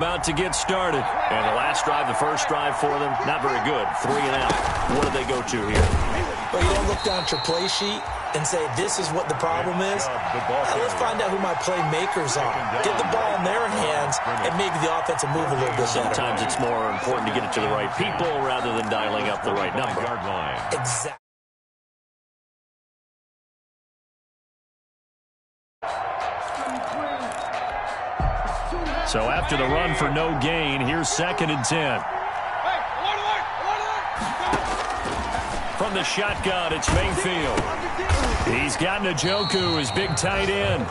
About to get started. And the last drive, the first drive for them, not very good. 3 and out. What do they go to here? Well, you don't look down at your play sheet and say, this is what the problem is. Let's find out who my playmakers are. Get the ball in their hands, and maybe the offense will move a little bit better. Sometimes it's more important to get it to the right people rather than dialing up the right number. Exactly. So after the run for no gain, here's 2nd and 10. From the shotgun, it's Mayfield. He's got Njoku, his big tight end.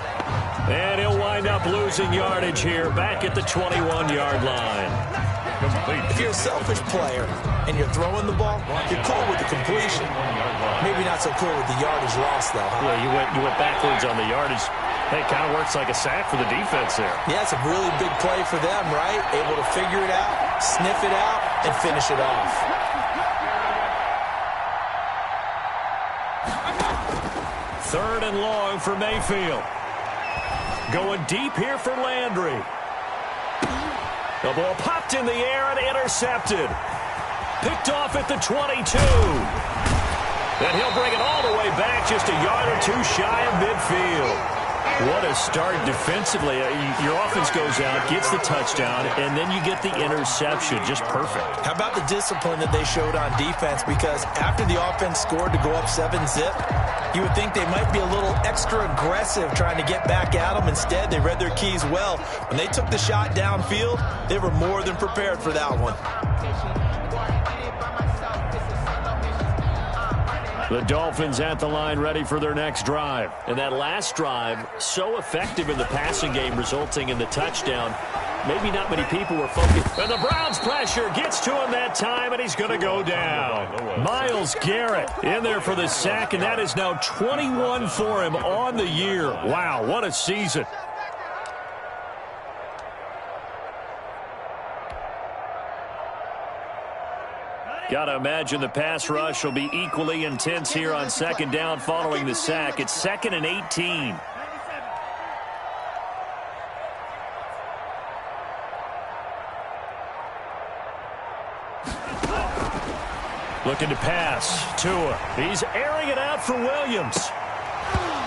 And he'll wind up losing yardage here back at the 21-yard line. If you're a selfish player and you're throwing the ball, you're cool with the completion. Maybe not so cool with the yardage loss, though. Huh? Yeah, you went backwards on the yardage. Hey, kind of works like a sack for the defense there. Yeah, it's a really big play for them, right? Able to figure it out, sniff it out, and finish it off. Third and long for Mayfield. Going deep here for Landry. The ball popped in the air and intercepted. Picked off at the 22. Then he'll bring it all the way back, just a yard or two shy of midfield. What a start defensively. Your offense goes out, gets the touchdown, and then you get the interception. Just perfect. How about the discipline that they showed on defense? Because after the offense scored to go up 7-zip, you would think they might be a little extra aggressive trying to get back at them. Instead, they read their keys well. When they took the shot downfield, they were more than prepared for that one. The Dolphins at the line ready for their next drive. And that last drive, so effective in the passing game, resulting in the touchdown. Maybe not many people were focused. And the Browns pressure gets to him that time, and he's going to go down. Myles Garrett in there for the sack, and that is now 21 for him on the year. Wow, what a season. Got to imagine the pass rush will be equally intense here on 2nd down following the sack. It's 2nd and 18. Looking to pass. Tua. He's airing it out for Williams.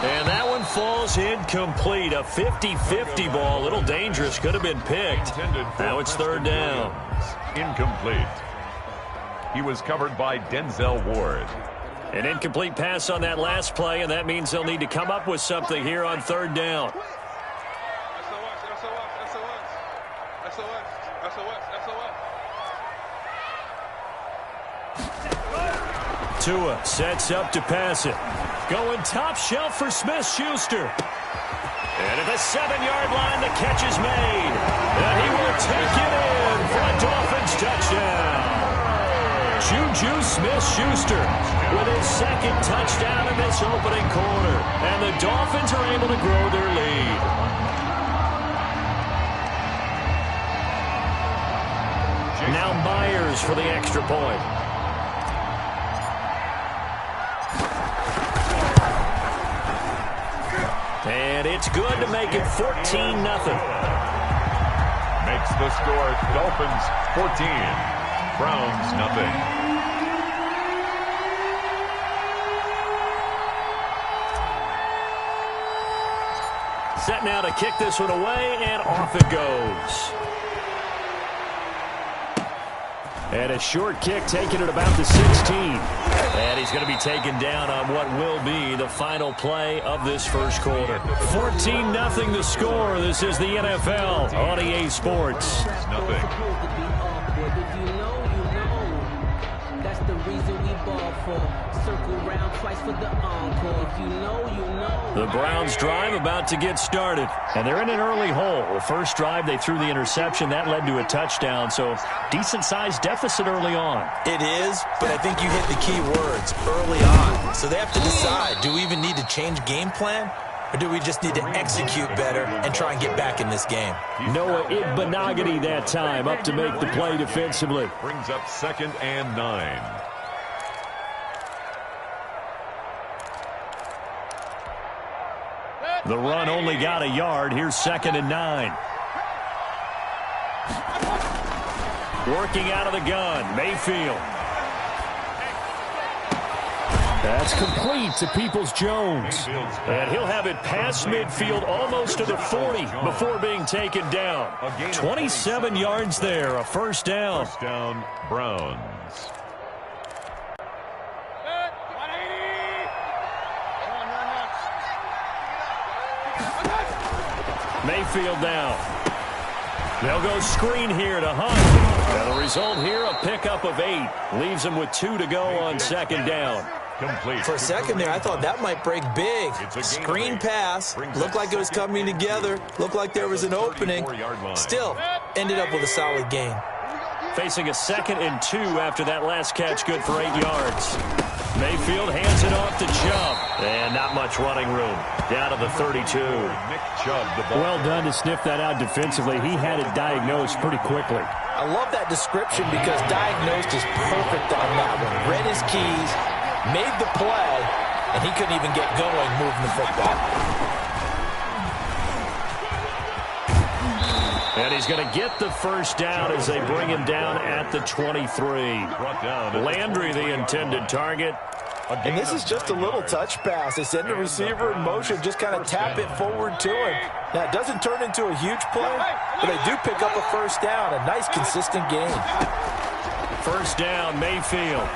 And that one falls incomplete. A 50-50 ball. A little dangerous. Could have been picked. Now it's 3rd down. Incomplete. He was covered by Denzel Ward. An incomplete pass on that last play, and that means they'll need to come up with something here on 3rd down. Tua sets up to pass it. Going top shelf for Smith-Schuster. And at the 7-yard line, the catch is made. And he will take it in for a Dolphins touchdown. Juju Smith-Schuster with his 2nd touchdown in this opening quarter. And the Dolphins are able to grow their lead. Now Myers for the extra point. And it's good to make it 14-0. Makes the score Dolphins 14. Browns nothing. Set now to kick this one away, and off it goes. And a short kick taken at about the 16. And he's going to be taken down on what will be the final play of this first quarter. 14-0 the score. This is the NFL on EA Sports. Nothing. That's the reason we ball for. Circle round twice for the encore. If you know, you know. The Browns drive about to get started. And they're in an early hole. The first drive, they threw the interception. That led to a touchdown. So decent-sized deficit early on. It is, but I think you hit the key words early on. So they have to decide, do we even need to change game plan? Or do we just need to execute better and try and get back in this game? Noah Igbinoghene that time up to make the play defensively. Brings up 2nd and 9. The run only got a yard. Here's 2nd and 9. Working out of the gun, Mayfield. That's complete to Peoples-Jones. And he'll have it past midfield almost to the 40 before being taken down. 27 yards there, a first down. First down, Browns. Mayfield down. They'll go screen here to Hunt. And the result here, a pickup of 8. Leaves them with 2 to go on second down. Complete. For a second there, I thought that might break big. Screen pass. Looked like it was coming together. Looked like there was an opening. Still, ended up with a solid gain. Facing a 2nd and 2 after that last catch, good for 8 yards. Mayfield hands it off to Chubb. And not much running room. Down to the 32. Nick Chubb, the ball. Well done to sniff that out defensively. He had it diagnosed pretty quickly. I love that description because diagnosed is perfect on that one. Read his keys, made the play, and he couldn't even get going moving the football. And he's going to get the first down as they bring him down at the 23. Landry, the intended target. And this is just a little touch pass. They send the receiver in motion, just kind of tap it forward to him. Now, it doesn't turn into a huge play, but they do pick up a first down. A nice, consistent gain. First down, Mayfield.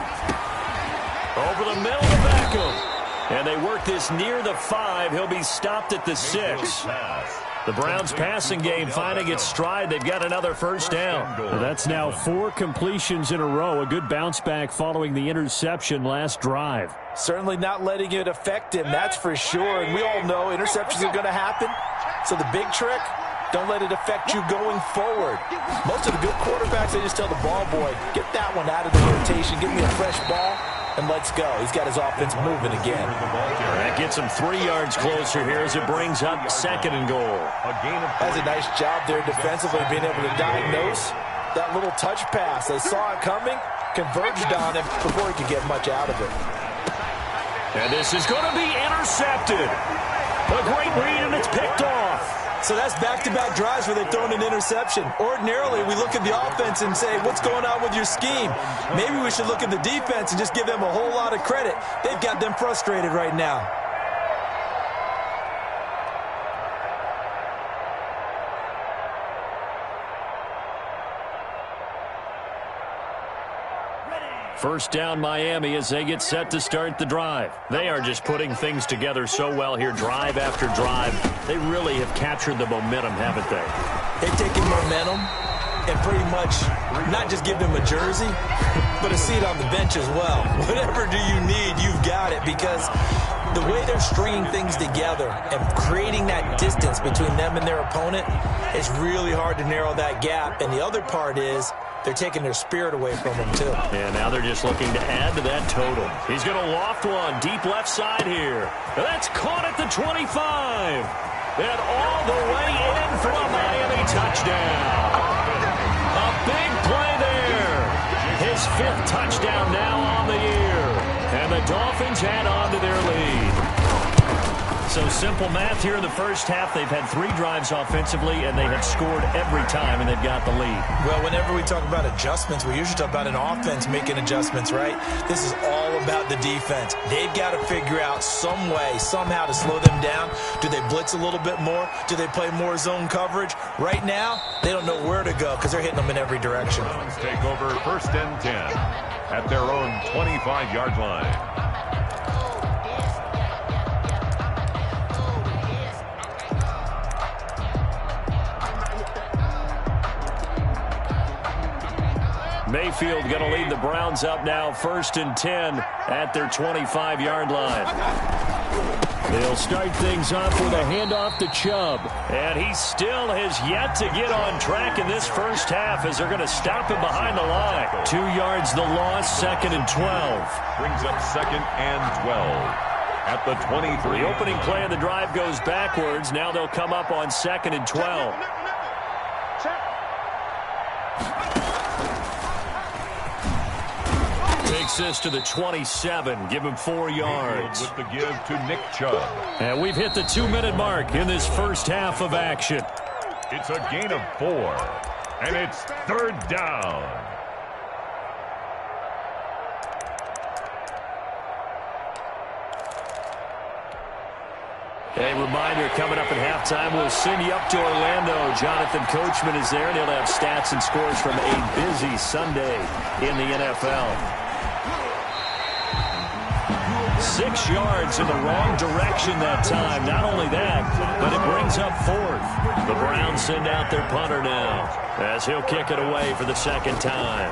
Over the middle to Beckham. And they work this near the 5. He'll be stopped at the 6. The Browns passing game finding its stride. They've got another first down. Well, that's now 4 completions in a row. A good bounce back following the interception last drive. Certainly not letting it affect him, that's for sure. And we all know interceptions are going to happen. So the big trick, don't let it affect you going forward. Most of the good quarterbacks, they just tell the ball boy, get that one out of the rotation, give me a fresh ball, and let's go. He's got his offense moving again. That gets him 3 yards closer here as it brings up 2nd and goal. That's a nice job there defensively, being able to diagnose that little touch pass. They saw it coming, converged on him before he could get much out of it. And this is going to be intercepted. A great read, and it's picked off. So that's back-to-back drives where they throw in an interception. Ordinarily, we look at the offense and say, what's going on with your scheme? Maybe we should look at the defense and just give them a whole lot of credit. They've got them frustrated right now. First down, Miami, as they get set to start the drive. They are just putting things together so well here, drive after drive. They really have captured the momentum, haven't they? They've taken momentum and pretty much not just give them a jersey, but a seat on the bench as well. Whatever do you need, you've got it, because the way they're stringing things together and creating that distance between them and their opponent, it's really hard to narrow that gap. And the other part is, they're taking their spirit away from them, too. And now they're just looking to add to that total. He's going to loft one deep left side here. That's caught at the 25. And all the way in for a Miami touchdown. A big play there. His 5th touchdown now on the year. And the Dolphins add on to their lead. So simple math here in the first half. They've had 3 drives offensively, and they have scored every time, and they've got the lead. Well, whenever we talk about adjustments, we usually talk about an offense making adjustments, right? This is all about the defense. They've got to figure out some way, somehow to slow them down. Do they blitz a little bit more? Do they play more zone coverage? Right now, they don't know where to go because they're hitting them in every direction. Take over 1st and 10 at their own 25-yard line. Mayfield going to lead the Browns up now, 1st and 10 at their 25-yard line. They'll start things off with a handoff to Chubb. And he still has yet to get on track in this first half as they're going to stop him behind the line. 2 yards the loss, 2nd and 12. Brings up 2nd and 12 at the 23. The opening play of the drive goes backwards. Now they'll come up on 2nd and 12. Takes this to the 27. Give him 4 yards. With the give to Nick Chubb. And we've hit the 2-minute mark in this first half of action. It's a gain of 4. And it's third down. A reminder, coming up at halftime, we'll send you up to Orlando. Jonathan Coachman is there, and he'll have stats and scores from a busy Sunday in the NFL. 6 yards in the wrong direction that time. Not only that, but it brings up fourth. The Browns send out their punter now, as he'll kick it away for the second time.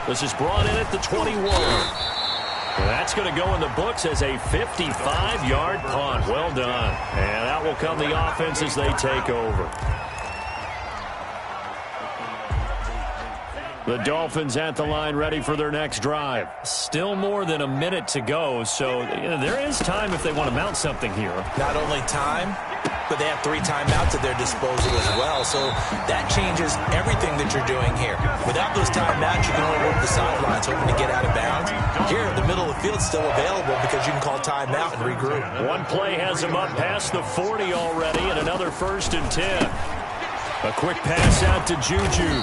This is brought in at the 21. That's going to go in the books as a 55-yard punt. Well done. And out will come the offense as they take over. The Dolphins at the line ready for their next drive. Still more than a minute to go, so there is time if they want to mount something here. Not only time, but they have 3 timeouts at their disposal as well, so that changes everything that you're doing here. Without those timeouts, you can only work the sidelines, hoping to get out of bounds. Here, the middle of the field's still available because you can call timeout and regroup. One play has them up past the 40 already, and another 1st and 10. A quick pass out to Juju.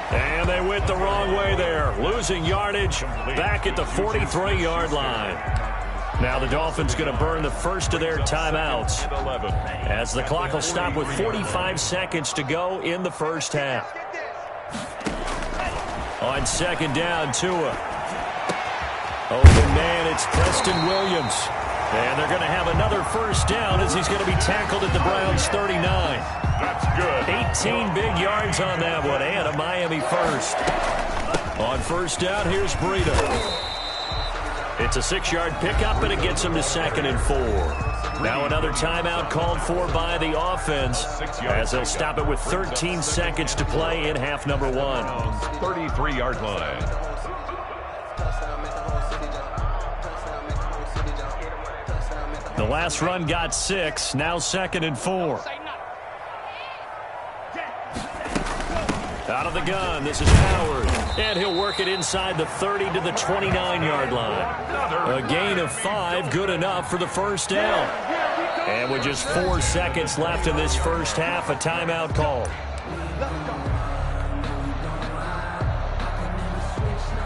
And they went the wrong way there, losing yardage back at the 43-yard line. Now the Dolphins going to burn the first of their timeouts as the clock will stop with 45 seconds to go in the first half. On second down, Tua. Open man, it's Preston Williams. And they're going to have another first down as he's going to be tackled at the Browns' 39. That's good. 18 big yards on that one, and a Miami first. On first down, here's Breida. It's a 6-yard pickup, and it gets him to 2nd and 4. Now another timeout called for by the offense as they'll stop it with 13 seconds to play in half number 1. 33-yard line. The last run got 6, now 2nd and 4. Out of the gun, this is Howard. And he'll work it inside the 30 to the 29-yard line. A gain of 5, good enough for the first down. And with just 4 seconds left in this first half, a timeout call.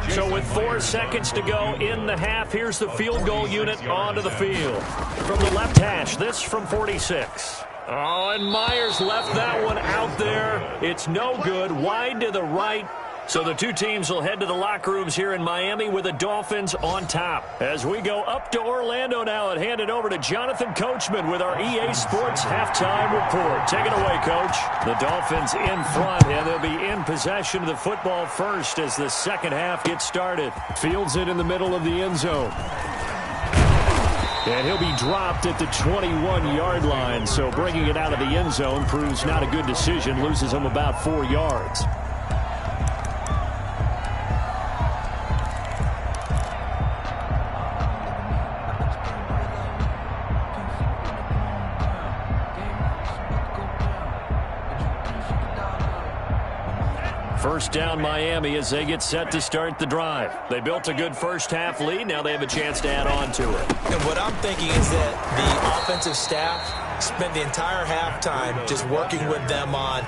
So with 4 seconds to go in the half, here's the field goal unit onto the field. From the left hash, this from 46. Oh, and Myers left that one out there. It's no good. Wide to the right. So the two teams will head to the locker rooms here in Miami with the Dolphins on top. As we go up to Orlando now and hand it over to Jonathan Coachman with our EA Sports Halftime Report. Take it away, Coach. The Dolphins in front, and they'll be in possession of the football first as the second half gets started. Fields it in the middle of the end zone. And he'll be dropped at the 21-yard line, so bringing it out of the end zone proves not a good decision, loses him about 4 yards. First down Miami as they get set to start the drive. They built a good first half lead. Now they have a chance to add on to it. And what I'm thinking is that the offensive staff spent the entire halftime just working with them on,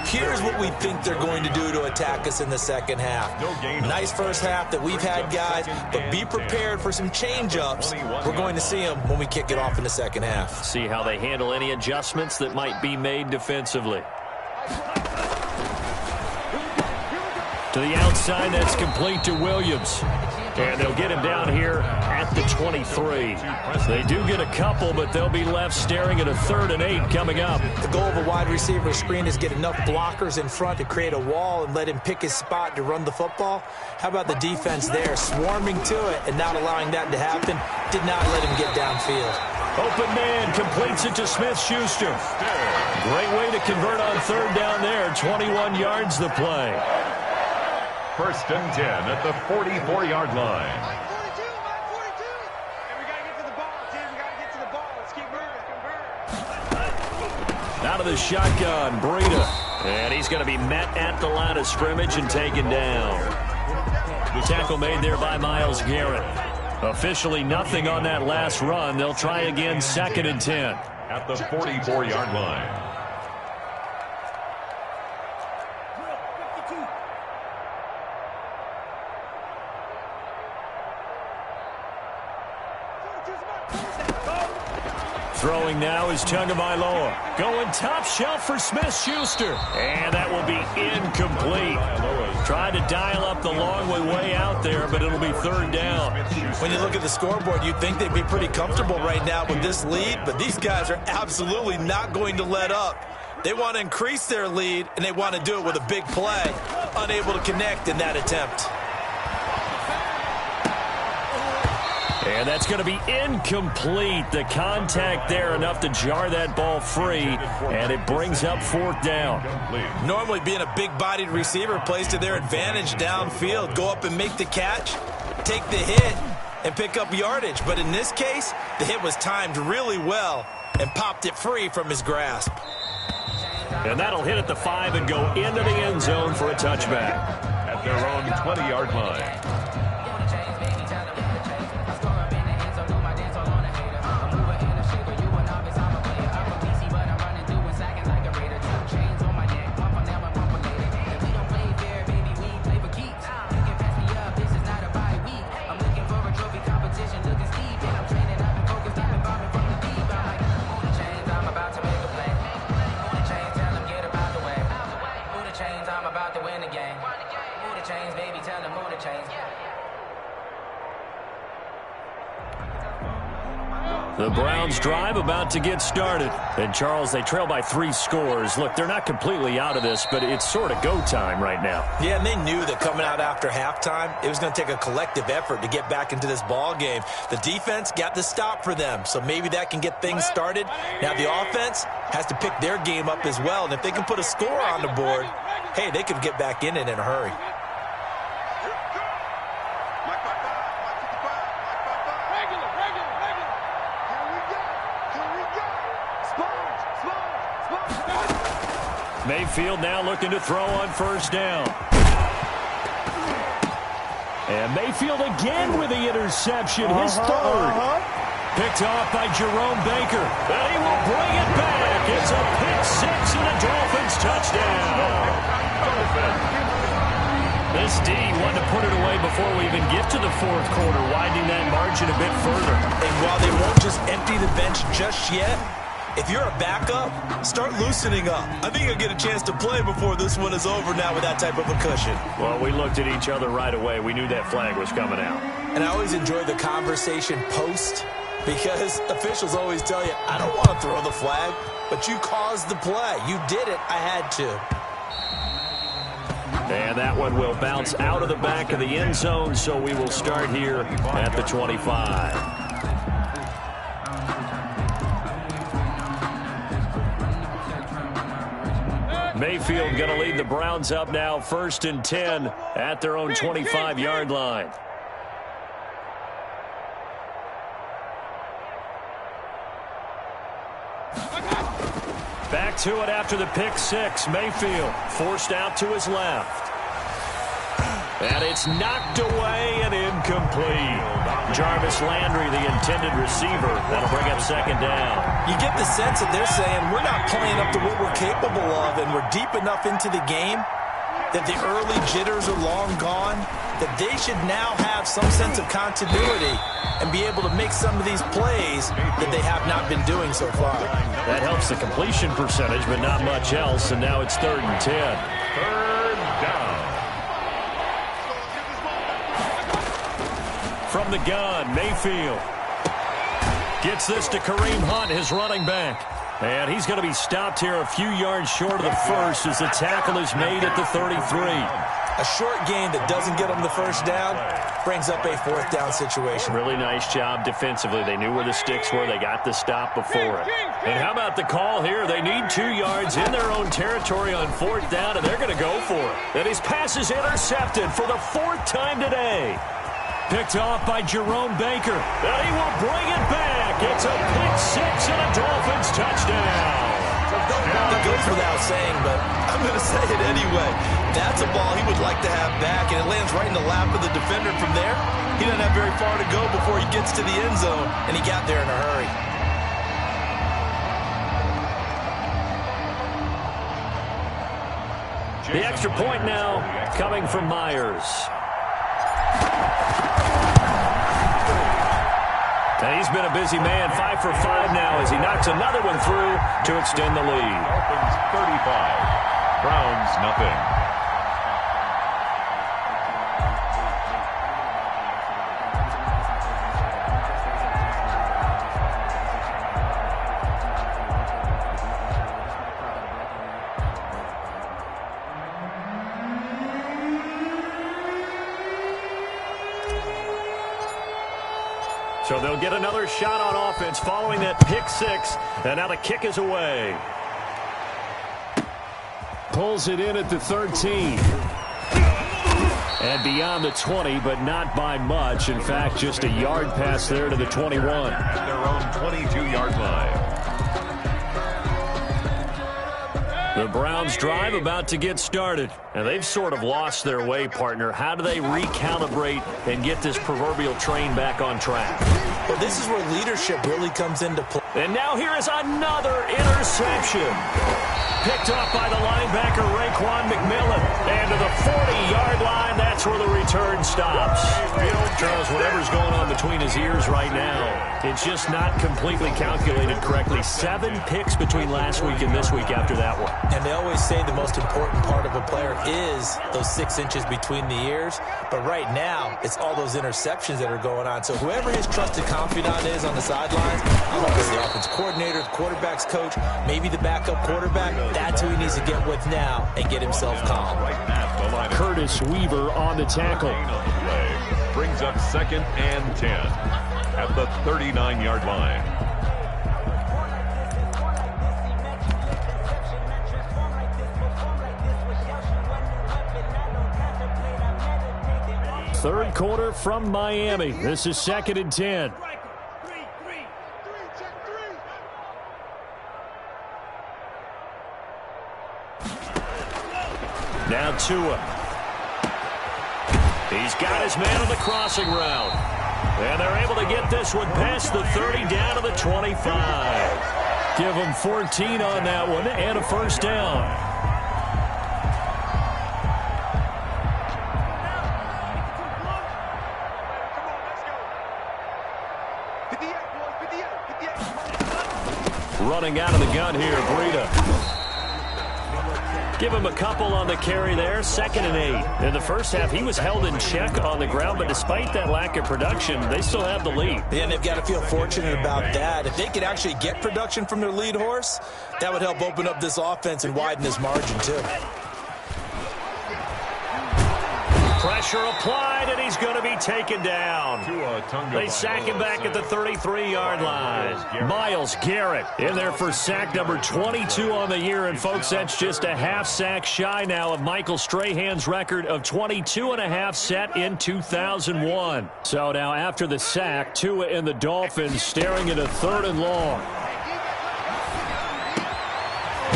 here's what we think they're going to do to attack us in the second half. Nice first half that we've had, guys, but be prepared for some change-ups. We're going to see them when we kick it off in the second half. See how they handle any adjustments that might be made defensively. To the outside, that's complete to Williams. And they'll get him down here at the 23. They do get a couple, but they'll be left staring at a 3rd and 8 coming up. The goal of a wide receiver screen is get enough blockers in front to create a wall and let him pick his spot to run the football. How about the defense there, swarming to it and not allowing that to happen? Did not let him get downfield. Open man completes it to Smith-Schuster. Great way to convert on 3rd down there. 21 yards the play. 1st and 10 at the 44-yard line. Out of the shotgun, Breida. And he's going to be met at the line of scrimmage and taken down. The tackle made there by Myles Garrett. Officially nothing on that last run. They'll try again, 2nd and 10. At the 44-yard line. Throwing now is Tagovailoa. Going top shelf for Smith-Schuster. And that will be incomplete. Tried to dial up the long way out there, but it'll be 3rd down. When you look at the scoreboard, you'd think they'd be pretty comfortable right now with this lead, but these guys are absolutely not going to let up. They want to increase their lead, and they want to do it with a big play. Unable to connect in that attempt. And that's going to be incomplete. The contact there enough to jar that ball free, and it brings up 4th down. Normally being a big-bodied receiver plays to their advantage downfield. Go up and make the catch, take the hit, and pick up yardage. But in this case, the hit was timed really well and popped it free from his grasp. And that'll hit at the 5 and go into the end zone for a touchback. At their own 20-yard line. The Browns drive about to get started. And, Charles, they trail by 3 scores. Look, they're not completely out of this, but it's sort of go time right now. Yeah, and they knew that coming out after halftime, it was going to take a collective effort to get back into this ball game. The defense got the stop for them, so maybe that can get things started. Now the offense has to pick their game up as well, and if they can put a score on the board, hey, they can get back in it in a hurry. Mayfield now looking to throw on 1st down. And Mayfield again with the interception, his 3rd. Picked off by Jerome Baker. And he will bring it back. It's a pick 6 and a Dolphins touchdown. This D wanted to put it away before we even get to the 4th quarter, widening that margin a bit further. And while they won't just empty the bench just yet, if you're a backup, start loosening up. I think you'll get a chance to play before this one is over now with that type of a cushion. Well, we looked at each other right away. We knew that flag was coming out. And I always enjoy the conversation post because officials always tell you, I don't want to throw the flag, but you caused the play. You did it. I had to. And that one will bounce out of the back of the end zone, so we will start here at the 25. Mayfield going to lead the Browns up now, 1st and 10 at their own 25-yard line. Back to it after the pick 6. Mayfield forced out to his left. And it's knocked away and incomplete. Jarvis Landry, the intended receiver. That'll bring up 2nd down. You get the sense that they're saying we're not playing up to what we're capable of, and we're deep enough into the game that the early jitters are long gone, that they should now have some sense of continuity and be able to make some of these plays that they have not been doing so far. That helps the completion percentage, but not much else, and now it's 3rd and 10. 3rd down. From the gun, Mayfield gets this to Kareem Hunt, his running back. And he's going to be stopped here a few yards short of the 1st as the tackle is made at the 33. A short gain that doesn't get them the 1st down brings up a 4th down situation. Really nice job defensively. They knew where the sticks were. They got the stop before it. And how about the call here? They need 2 yards in their own territory on 4th down, and they're going to go for it. And his pass is intercepted for the 4th time today. Picked off by Jerome Baker. And he will bring it back. It's a pick 6 and a Dolphins touchdown. The goes without saying, but I'm going to say it anyway. That's a ball he would like to have back, and it lands right in the lap of the defender. From there, he doesn't have very far to go before he gets to the end zone, and he got there in a hurry. The extra point now coming from Myers. And he's been a busy man, 5 for 5 now as he knocks another one through to extend the lead. Dolphins 35, Browns nothing. So they'll get another shot on offense following that pick six. And now the kick is away. Pulls it in at the 13. And beyond the 20, but not by much. In fact, just a yard pass there to the 21. At their own 22-yard line. The Browns drive about to get started. And they've sort of lost their way, partner. How do they recalibrate and get this proverbial train back on track? Well, this is where leadership really comes into play. And now here is another interception. Picked off by the linebacker, Raekwon McMillan. And to the 40-yard line, that's where the return stops. Charles, whatever's going on between his ears right now, it's just not completely calculated correctly. 7 picks between last week and this week after that one. And they always say the most important part of a player is those 6 inches between the ears. But right now, it's all those interceptions that are going on. So whoever his trusted confidant is on the sidelines, I don't know if it's the offense coordinator, the quarterback's coach, maybe the backup quarterback, that's who he needs to get with now and get himself calm. Curtis Weaver on the tackle. Brings up 2nd and 10 at the 39-yard line. Third quarter from Miami. This is 2nd and 10. Now Tua. He's got his man on the crossing route. And they're able to get this one past the 30 down to the 25. Give him 14 on that one and a first down. Running out of the gun here, Breida. Give him a couple on the carry there, 2nd and 8. In the first half, he was held in check on the ground, but despite that lack of production, they still have the lead. Yeah, and they've got to feel fortunate about that. If they could actually get production from their lead horse, that would help open up this offense and widen this margin, too. Pressure applied, and he's going to be taken down. They sack him back at the 33-yard line. Myles Garrett in there for sack number 22 on the year. And, folks, that's just a half sack shy now of Michael Strahan's record of 22.5 set in 2001. So now after the sack, Tua and the Dolphins staring at a 3rd and long.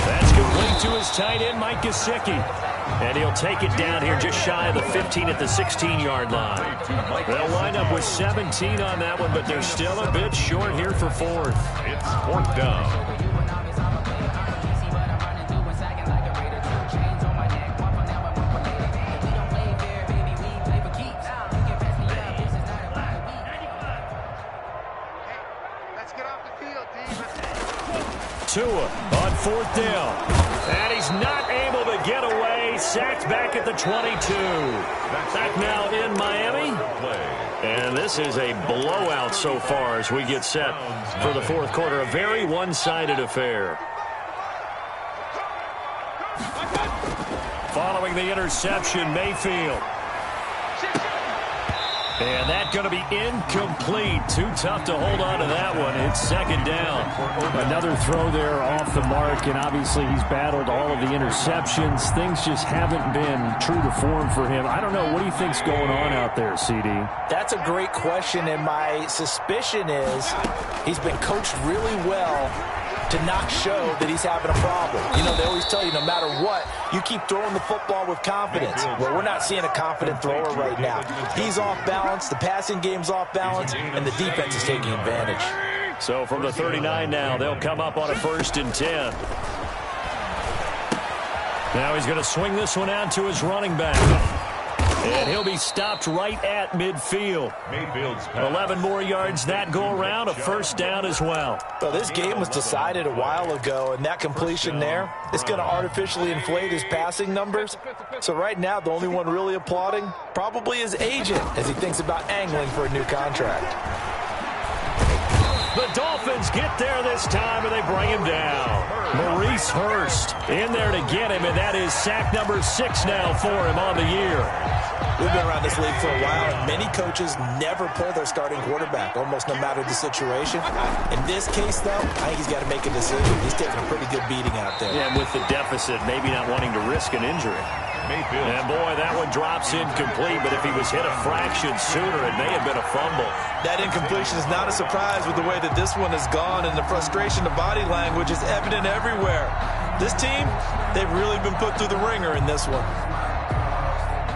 That's complete to his tight end, Mike Gesicki. And he'll take it down here just shy of the 15 at the 16-yard line. They'll wind up with 17 on that one, but they're still a bit short here for 4th. It's 4th down. Tua on 4th down. And he's not able to get away. Sacked back at the 22. Back now in Miami. And this is a blowout so far as we get set for the 4th quarter. A very one-sided affair. Following the interception, Mayfield. And that's going to be incomplete. Too tough to hold on to that one. It's 2nd down. Another throw there off the mark, and obviously he's battled all of the interceptions. Things just haven't been true to form for him. I don't know. What do you think's going on out there, CD? That's a great question, and my suspicion is he's been coached really well to not show that he's having a problem. You know, they always tell you no matter what, you keep throwing the football with confidence. Well, we're not seeing a confident thrower right now. He's off balance, the passing game's off balance, and the defense is taking advantage. So from the 39 now, they'll come up on a 1st and 10. Now he's going to swing this one out to his running back. And he'll be stopped right at midfield. 11 more yards that go around, a 1st down as well. Well, this game was decided a while ago, and that completion there is going to artificially inflate his passing numbers. So right now, the only one really applauding probably his agent as he thinks about angling for a new contract. The Dolphins get there this time, and they bring him down. Maurice Hurst in there to get him, and that is sack number 6 now for him on the year. We've been around this league for a while, and many coaches never pull their starting quarterback, almost no matter the situation. In this case, though, I think he's got to make a decision. He's taking a pretty good beating out there. Yeah, and with the deficit, maybe not wanting to risk an injury. And, boy, that one drops incomplete, but if he was hit a fraction sooner, it may have been a fumble. That incompletion is not a surprise with the way that this one has gone, and the frustration of body language is evident everywhere. This team, they've really been put through the ringer in this one.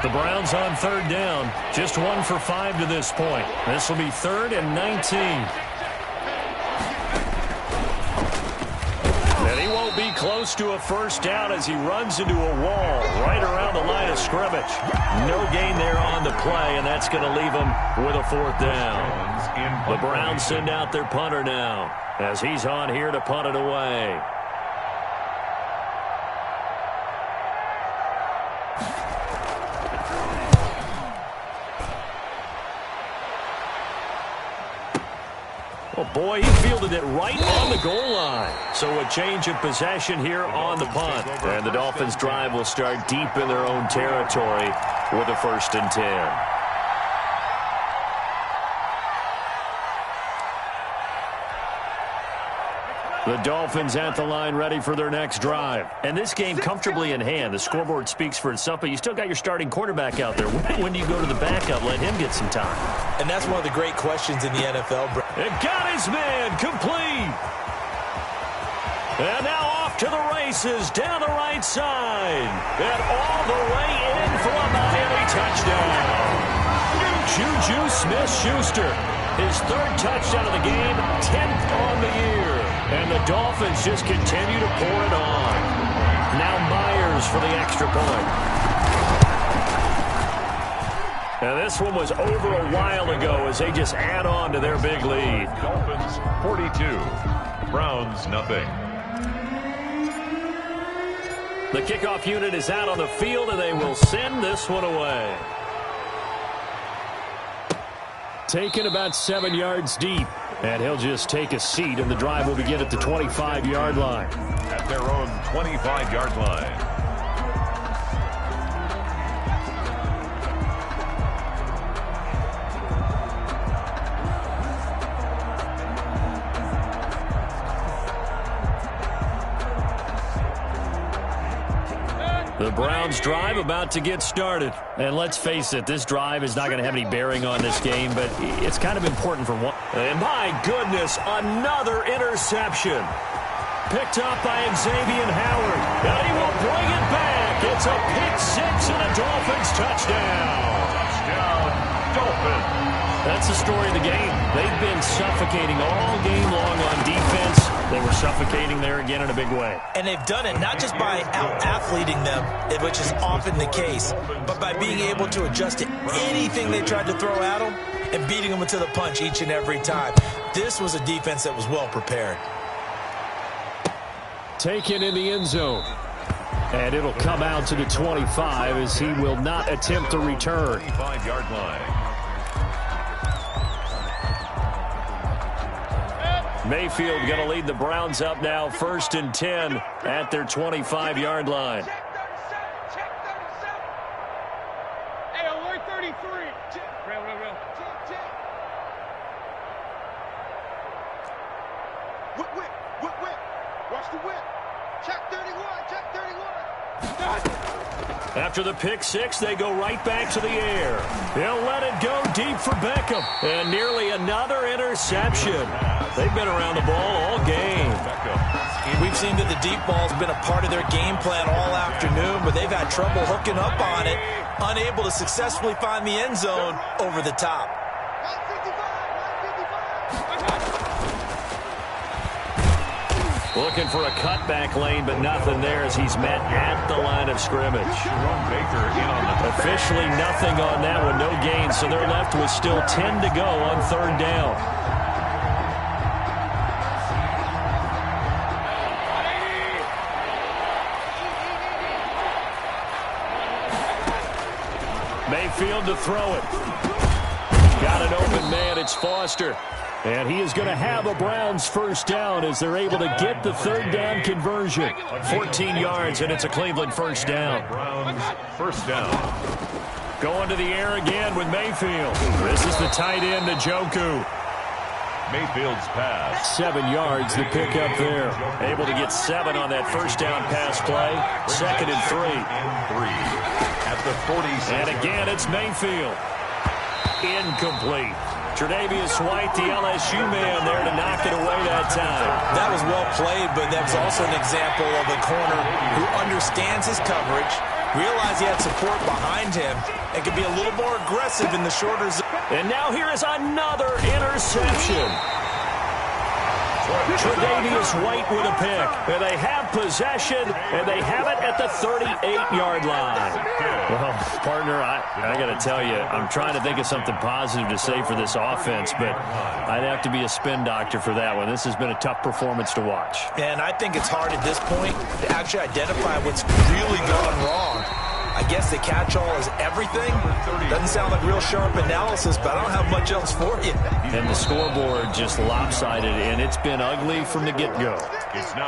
The Browns on 3rd down, just 1 for 5 to this point. This will be 3rd and 19. And he won't be close to a 1st down as he runs into a wall right around the line of scrimmage. No gain there on the play, and that's going to leave him with a 4th down. The Browns send out their punter now as he's on here to punt it away. Oh, boy, he fielded it right on the goal line. So a change of possession here on the punt. And the Dolphins' drive will start deep in their own territory with a 1st and 10. The Dolphins at the line ready for their next drive. And this game comfortably in hand. The scoreboard speaks for itself, but you still got your starting quarterback out there. When do you go to the backup, let him get some time? And that's one of the great questions in the NFL. It got his man complete. And now off to the races down the right side. And all the way in for a Miami touchdown. Juju Smith-Schuster, his 3rd touchdown of the game, 10th on the year. And the Dolphins just continue to pour it on. Now Myers for the extra point. Now this one was over a while ago as they just add on to their big lead. Dolphins 42, Browns nothing. The kickoff unit is out on the field, and they will send this one away. Taken about 7 yards deep, and he'll just take a seat, and the drive will begin at the 25-yard line. At their own 25-yard line. The Browns drive about to get started. And let's face it, this drive is not going to have any bearing on this game, but it's kind of important for one. And my goodness, another interception. Picked up by Xavier Howard. And he will bring it back. It's a pick 6 and a Dolphins touchdown. Touchdown, Dolphins. That's the story of the game. They've been suffocating all game long on defense. They were suffocating there again in a big way. And they've done it not just by out-athleting them, which is often the case, but by being able to adjust to anything they tried to throw at them and beating them to the punch each and every time. This was a defense that was well prepared. Taken in the end zone. And it'll come out to the 25 as he will not attempt to return. 25-yard line. Mayfield going to lead the Browns up now, 1st and 10 at their 25-yard line. Check 37. Hey, alert 33. Real. Check. Whip. Watch the whip. Check 31. After the pick 6, they go right back to the air. He'll let it go deep for Beckham. And nearly another interception. They've been around the ball all game. Beckham We've seen that the deep ball's been a part of their game plan all afternoon, but they've had trouble hooking up on it, unable to successfully find the end zone over the top. Looking for a cutback lane, but nothing there as he's met at the line of scrimmage. Officially nothing on that one, no gain, so they're left with still 10 to go on third down. Mayfield to throw it. Got an open man, it's Foster. And he is going to have a Browns first down as they're able to get the third down conversion. 14 yards, and it's a Cleveland first down. Browns first down. Going to the air again with Mayfield. This is the tight end, Njoku. Mayfield's pass. 7 yards, the pickup there. Able to get 7 on that first down pass play. 2nd and 3. At the 46. And again, it's Mayfield. Incomplete. Tre'Davious White, the LSU man there to knock it away that time. That was well played, but that was also an example of a corner who understands his coverage, realized he had support behind him, and could be a little more aggressive in the shorter zone. And now here is another interception. Tre'Davious White with a pick. And they have possession, and they have it at the 38-yard line. Well, partner, I got to tell you, I'm trying to think of something positive to say for this offense, but I'd have to be a spin doctor for that one. This has been a tough performance to watch. And I think it's hard at this point to actually identify what's really gone wrong. I guess the catch-all is everything. Doesn't sound like real sharp analysis, but I don't have much else for you. And the scoreboard just lopsided, and it's been ugly from the get-go.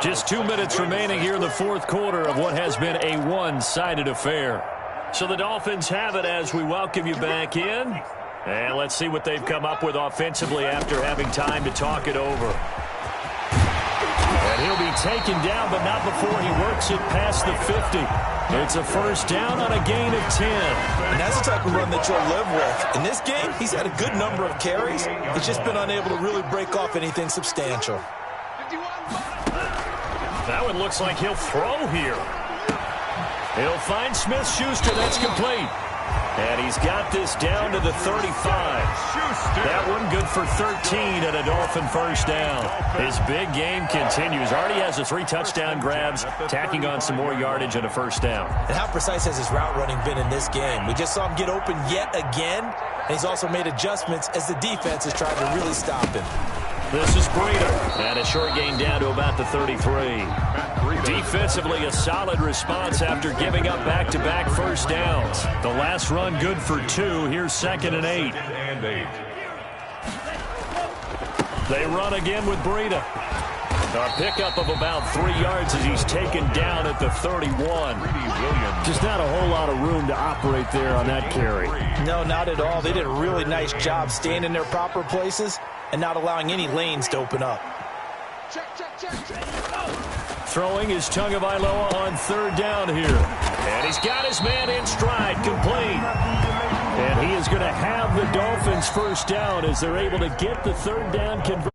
Just 2 minutes remaining here in the fourth quarter of what has been a one-sided affair. So the Dolphins have it as we welcome you back in. And let's see what they've come up with offensively after having time to talk it over. And he'll be taken down, but not before he works it past the 50. It's a first down on a gain of 10. And that's the type of run that you'll live with. In this game, he's had a good number of carries. He's just been unable to really break off anything substantial. That one looks like he'll throw here. He'll find Smith-Schuster. That's complete. And he's got this down to the 35. That one good for 13 and a Dolphin first down. His big game continues. Already has the 3 touchdown grabs, tacking on some more yardage and a first down. And how precise has his route running been in this game? We just saw him get open yet again, and he's also made adjustments as the defense has tried to really stop him. This is Breida. And a short gain down to about the 33. Defensively, a solid response after giving up back-to-back first downs. The last run good for 2. Here's 2nd and 8. They run again with Breida. A pickup of about 3 yards as he's taken down at the 31. Just not a whole lot of room to operate there on that carry. No, not at all. They did a really nice job staying in their proper places and not allowing any lanes to open up. Throwing is Tagovailoa on 3rd down here. And he's got his man in stride, complete. And he is going to have the Dolphins first down as they're able to get the 3rd down conversion.